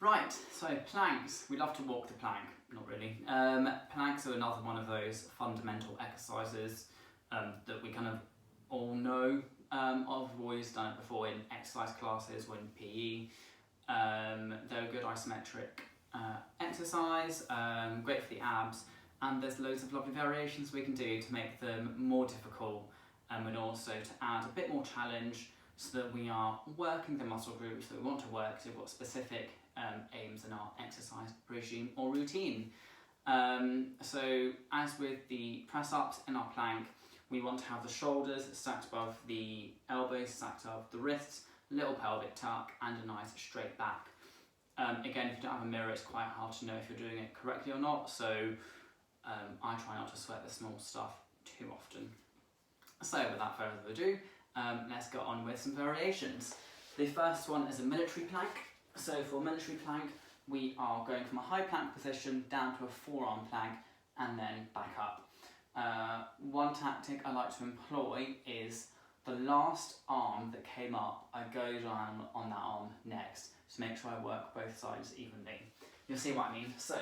Right, so planks. We love to walk the plank, not really. Planks are another one of those fundamental exercises that we kind of all know. I've always done it before in exercise classes or in PE. They're a good isometric exercise, great for the abs, and there's loads of lovely variations we can do to make them more difficult and also to add a bit more challenge so that we are working the muscle groups that we want to work, so we've got specific aims in our exercise regime or routine. So as with the press-ups in our plank, we want to have the shoulders stacked above the elbows, stacked above the wrists, little pelvic tuck and a nice straight back. Again, if you don't have a mirror, it's quite hard to know if you're doing it correctly or not, so I try not to sweat the small stuff too often. So without further ado, let's go on with some variations. The first one is a military plank. So for a military plank, we are going from a high plank position down to a forearm plank and then back up. One tactic I like to employ is the last arm that came up, I go down on that arm next to make sure I work both sides evenly. You'll see what I mean. So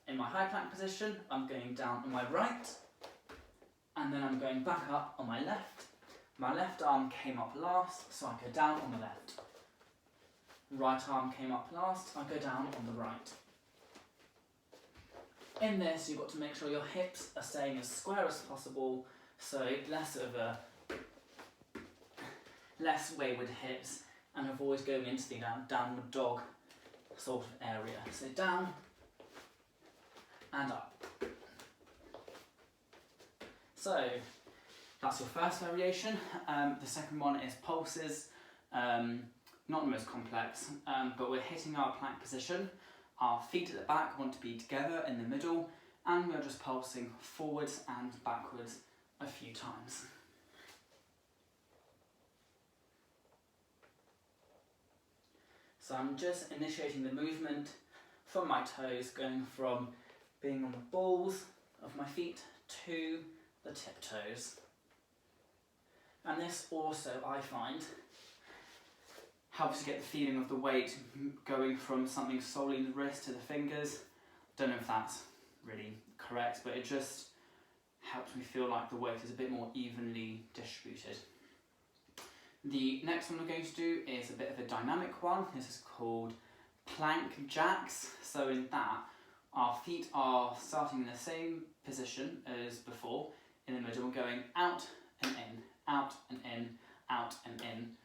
in my high plank position, I'm going down on my right and then I'm going back up on my left. My left arm came up last, so I go down on the left. Right arm came up last, I go down on the right. In this, you've got to make sure your hips are staying as square as possible, so less wayward hips, and avoid going into the downward dog sort of area. So down and up. So that's your first variation. The second one is pulses. Not the most complex, but we're hitting our plank position. Our feet at the back want to be together in the middle, and we're just pulsing forwards and backwards a few times. So I'm just initiating the movement from my toes, going from being on the balls of my feet to the tiptoes. And this also, I find, helps to get the feeling of the weight going from something solely in the wrist to the fingers. Don't know if that's really correct, but it just helps me feel like the weight is a bit more evenly distributed. The next one we're going to do is a bit of a dynamic one. This is called plank jacks. So in that, our feet are starting in the same position as before, in the middle, going out and in, out and in, out and in.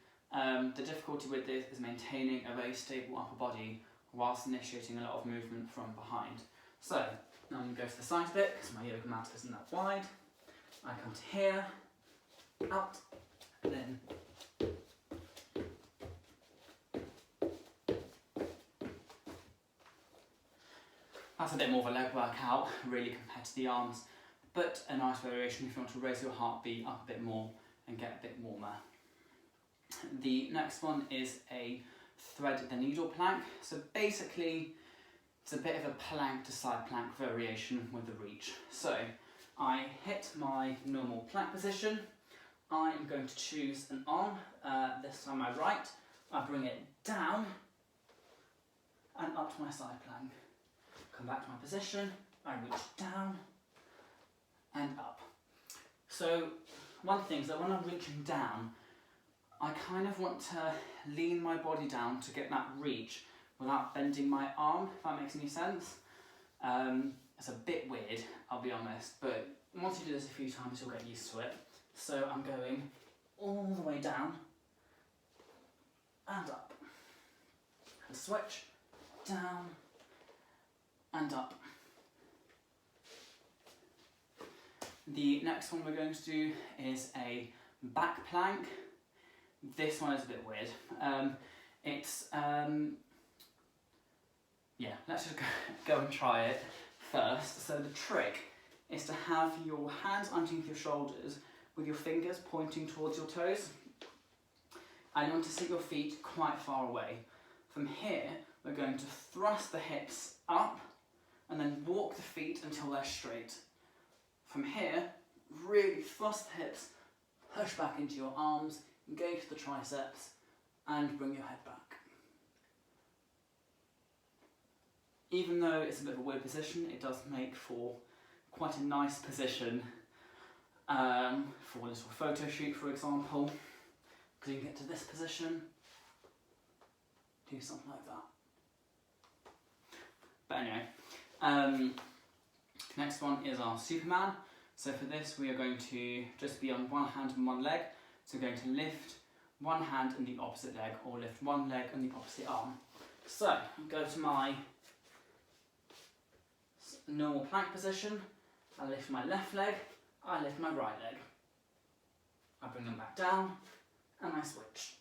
The difficulty with this is maintaining a very stable upper body whilst initiating a lot of movement from behind. So now I'm going to go to the side a bit because my yoga mat isn't that wide. I come to here, out, and in. That's a bit more of a leg workout, really, compared to the arms, but a nice variation if you want to raise your heartbeat up a bit more and get a bit warmer. The next one is a thread the needle plank. So basically, it's a bit of a plank to side plank variation with the reach. So I hit my normal plank position. I am going to choose an arm, this time my right. I bring it down and up to my side plank. Come back to my position, I reach down and up. So one thing is that when I'm reaching down, I kind of want to lean my body down to get that reach without bending my arm, if that makes any sense. It's a bit weird, I'll be honest, but once you do this a few times, you'll get used to it. So I'm going all the way down and up. And switch, down and up. The next one we're going to do is a back plank. This one is a bit weird. Yeah, let's just go and try it first. So the trick is to have your hands underneath your shoulders with your fingers pointing towards your toes. And you want to sit your feet quite far away. From here, we're going to thrust the hips up and then walk the feet until they're straight. From here, really thrust the hips, push back into your arms, engage the triceps and bring your head back. Even though it's a bit of a weird position, it does make for quite a nice position for a little photo shoot, for example, because you can get to this position, do something like that. But anyway, next one is our Superman. So for this we are going to just be on one hand and one leg. So we're going to lift one hand and the opposite leg, or lift one leg and the opposite arm. So I'll go to my normal plank position, I lift my left leg, I lift my right leg. I bring them back down and I switch.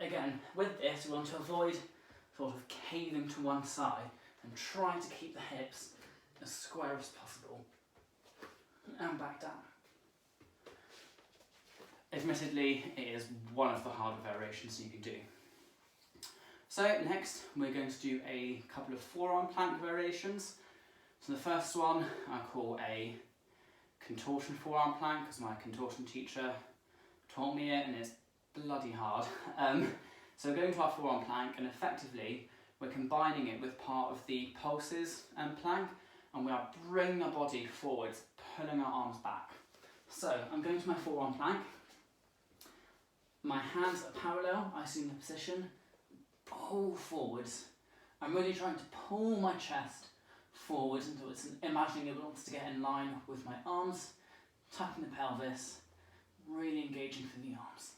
Again, with this we want to avoid sort of caving to one side and try to keep the hips as square as possible. And back down. Admittedly, it is one of the harder variations you can do. So next we're going to do a couple of forearm plank variations. So the first one I call a contortion forearm plank, because my contortion teacher taught me it and it's bloody hard. So we're going to our forearm plank, and effectively we're combining it with part of the pulses plank, and we are bringing our body forwards, pulling our arms back. So I'm going to my forearm plank. My hands are parallel, I assume the position, pull forwards. I'm really trying to pull my chest forwards until it's imagining it wants to get in line with my arms, tucking the pelvis, really engaging through the arms.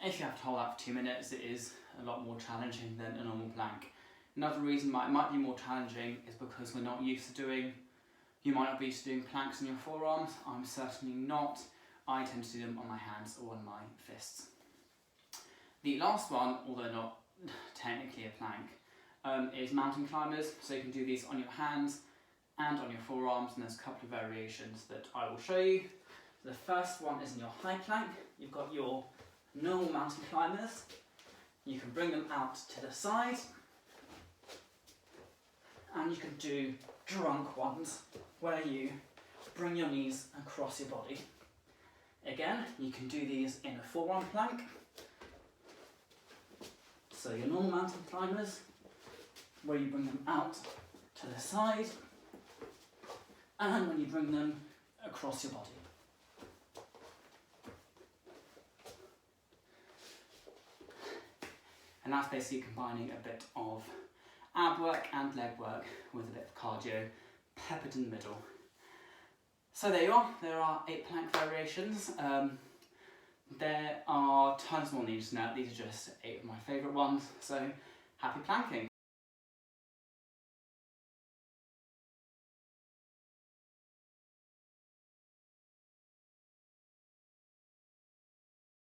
If you have to hold that for 2 minutes, it is a lot more challenging than a normal plank. Another reason why it might be more challenging is because we're not used to doing, you might not be used to doing planks on your forearms. I'm certainly not. I tend to do them on my hands or on my fists. The last one, although not technically a plank, is mountain climbers. So you can do these on your hands and on your forearms, and there's a couple of variations that I will show you. The first one is in your high plank. You've got your normal mountain climbers. You can bring them out to the side, and you can do drunk ones where you bring your knees across your body. Again, you can do these in a forearm plank. So your normal mountain climbers, where you bring them out to the side, and when you bring them across your body. And that's basically combining a bit of ab work and leg work with a bit of cardio peppered in the middle. So there you are, there are 8 plank variations. There are tons more needed to know. These are just 8 of my favourite ones, so happy planking.